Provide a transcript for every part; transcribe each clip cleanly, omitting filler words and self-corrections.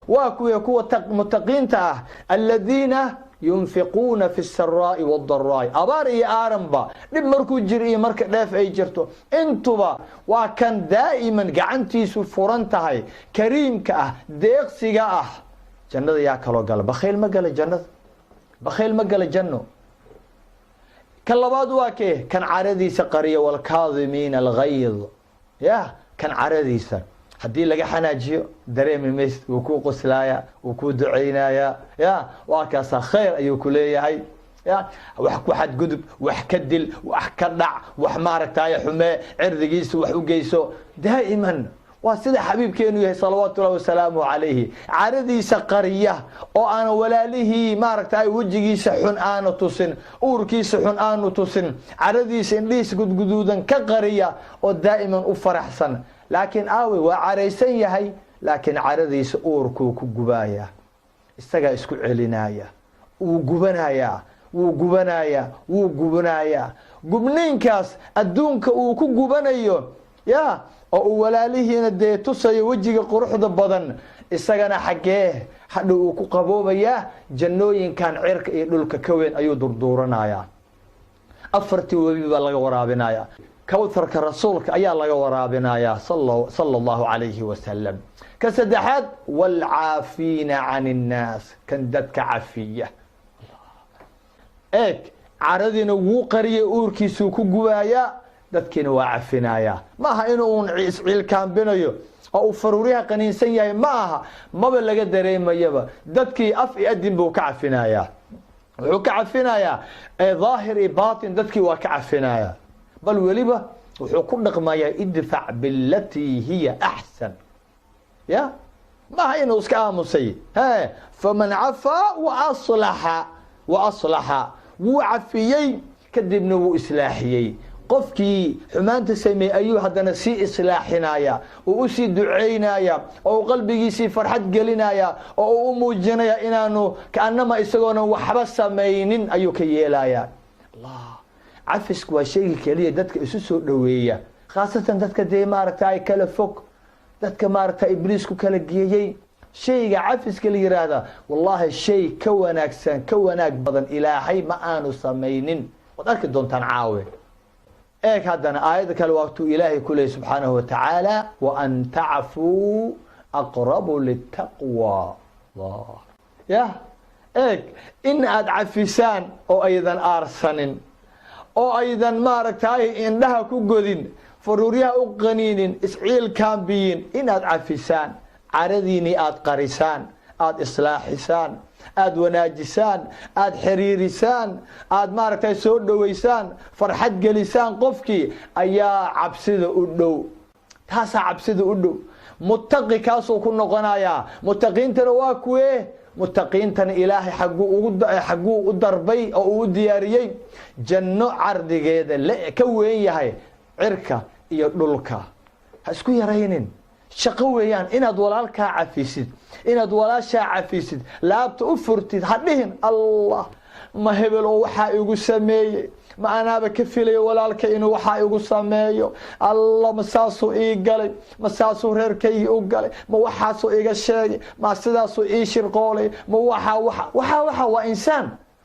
واكو متقين الذين ينفقون في السراء والضراء أباري آرنبا لمركو جري مرك داف أي جرتو انتبا وكان دائما قعنتي سفرنتهاي كريم كأه ديقسي كأه جنة يا كلو قال بخيل ما قال جنة بخيل ما قال جنة كاللباد واكيه كان عردي سقرية والكاظمين الغيظ يا كان عردي سق haddii laga xanaajiyo dareemi meys uu ku qoslaaya uu ku duceynaya ya waa kaasa khayr ayuu ku leeyahay ya wax ku xad gudub wax ka dil wax ka dhac wax maaragtay xume cirdigiisa wax u geyso daa'iman waa sida xabiibkeenu yahay sallallahu wasalaamu alayhi caradiisa qariya oo aan walaalihi maaragtay wajigiisa xun aan tusin uurkiisa xun aan tusin caradiisa indhiis gudguduudan ka qariya oo daa'iman u faraxsan laakiin aawi waa careysan yahay laakiin caradiisa uurku ku gubaaya isaga isku celinaya uu gubanaya gubniinkaas adduunka uu ku gubanayo ya oo walaalihiina de tusayo wajiga quruxda badan isagana xagee hadhow uu ku qaboobaya jannooyinkan cirka iyo dhulka ka weyn ayuu durduuranaya afartii wabi baa laga waraabinaya كوثر كرسولك أيا الله ورابنا يا صلى الله عليه وسلم كسدحات والعافين عن الناس كندتك عافية إيك عردنا وقرية أوركي سوكو قوايا دتكين وعافنايا ما إنه عيل كان بينيو أو فروريها قنين سنيا معها ما بلغ درين ما يبا دتكي أفئ أدين بو كعافنايا وكعافنايا ظاهر باطن دتكي وكعافنايا بل وليبه وحكون نقمايا ادفع بالتي هي أحسن يا ما هي نوسك آموسي ها فمن عفا وأصلح وعفيي كدبنو إصلاحيي قفكي حمان تسمي أيها هذا نسي إصلاحنايا وأسي دعينايا أو قلبي سي فرحة قلنايا أو أمو جنايا إنانو كأنما إسقونا وحبس مينين أيوك يلايا الله عفسك وشيء كليه دتك اسسو دويا خاصه دتك دي مارتاي كلا فوق دتك مارتا ابليسكو كلا جيي شيء عفسك اللي يرادا والله شيء كوناك بدن الهي ما انو سمينين ودارك دونتان عاوي ايك هادنا ايده كلا وقت الهي كله سبحانه وتعالى وان تعفوا اقرب للتقوى الله يا ايك ان ادعفسان او ايضا ارسنن oo aydan maaragtay indhaha ku godin faruuriyaha u qaniinin isciil kaambiyin inaad cafisaan caradiini aad qarisaan aad islaaxisaan aad wanaajisaan aad xiriirisaan aad maaragtay soo dhaweysaan farxad gelisaan qofkii ayaa cabsida u dhow taasa cabsida u dhow muttaqi kaasoo ku noqonaya muttaqiintana waa kuwee متقين إلهي حقو دربي أو دياريي جنو عرض جيدا لا كوين يهي عركة يدلكا هسكو يرينين شقويان إن أدولالكا عفيسد إن أدولاشا عفيسد لا بتأفرتد حدهن الله ما هبل وحا يقو سمي ما أنا بكفيلي ولالك إنه وحا يقو سمي الله مساسو إيقالي مساسو ريركي إيقالي ما وحاسو إيقاشي ما سداسو إيشرقولي ما وحا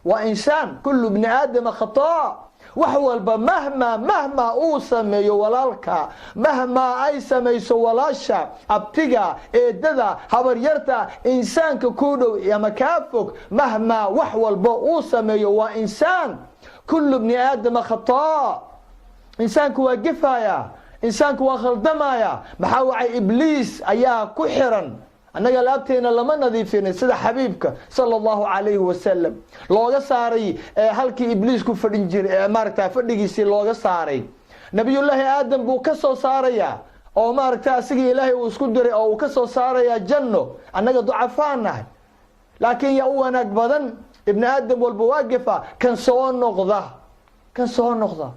وإنسان كل ابن آدم خطاء وحوال مهما أوسمي ولالك مهما أي سميسو ولاشا أبتغى إيدادا هبريرتا إنسان ككودو يا مكافك مهما وحوال أوسمي وإنسان كل ابن آدم خطاء إنسان كوا قفايا إنسان كوا خلدمايا محاوعي إبليس أيها كحرا أنك لابتين لما نظيفين سيدة حبيبك صلى الله عليه وسلم لوغا ساري هلكي إبليس كفرنجر ماركتا فردقيسي لوغا ساري نبي الله آدم بو كسو ساريا أو ماركتا سيقي إلهي واسكدري أو كسو ساريا جنو أنك ضعفانا لكن يأوانك بدن ابن آدم والبواقفة كان سوى النقضة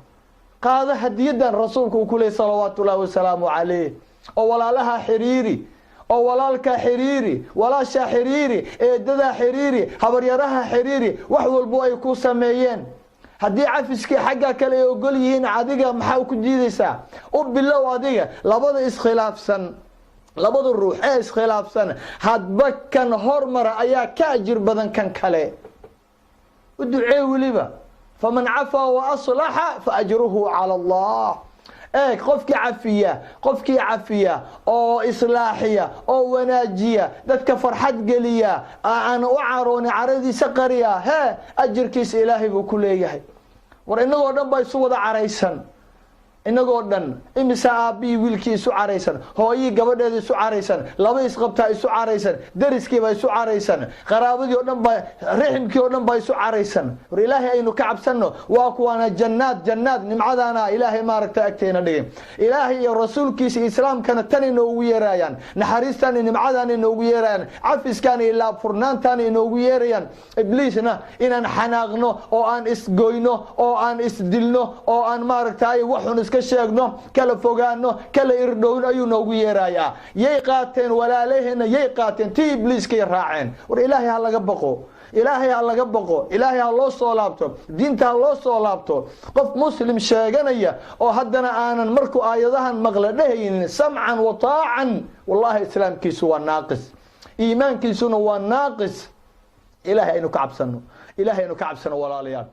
قاد هديدا رسولك كله صلوات الله وسلامه عليه أو ولا لها حريري أو walaalka xiriiri walaasha xiriiri eedada xiriiri habaryaraha xiriiri wax walba ay ku sameeyeen hadii cafiski xagga kale ay ogol yihiin adiga maxaa ku jiidaysaa u bilow adiga labada iskhilaafsan labada ruux ee iskhilaafsan hadba kan hormara ayaa ka ajir badan kan kale u ducee weliba faman cafaa wa aslaxa fa ajruhu cala allah qofkii cafiya oo islaaxiya oo wanaajiya dadka farxad geliya aan u carooni caradiisa qariya ajirkiisa ilaahay buu ku leeyahay war inagoo dhan baa isu wada caraysan inagoo dhan imisa aabbii wiilkii isu caraysan hooyii gabadheeda isu caraysan laba isqabtaa isu caraysan dariskiiba isu caraysan qaraabadii oo dhan baa riximkii oo dhan baa isu caraysan war ilaahay aynu ka cabsanno waa kuwaana jannaad nimcadaana ilaahay maaragta agteena dhigay ilaahay iyo rasuulkiisa islaamkana tan inoogu yeerayaan naxariistan iyo nimcadan inoogu yeerayaan cafiskan iyo laabfurnaantan inoogu yeerayaan ibliisna inaan xanaaqno oo aan isgoyno oo aan isdilno oo aan maaragtay waxun ka sheegno kala fogaano kala irdhowno ayuu noogu yeerayaa yay qaateen walaalaheena yay qaateen tii ibliiskay raaceen war ilaahay ha laga baqo ilaahay ha loo soo laabto diinta ha loo soo laabto qof muslim sheeganaya oo haddana aanan markuu aayadahan maqla dhehaynin samcan wa taacan wallahi islaamkiisu waa naaqis iimaankiisuna waa naaqis ilaahay aynu ka cabsano walaalayaal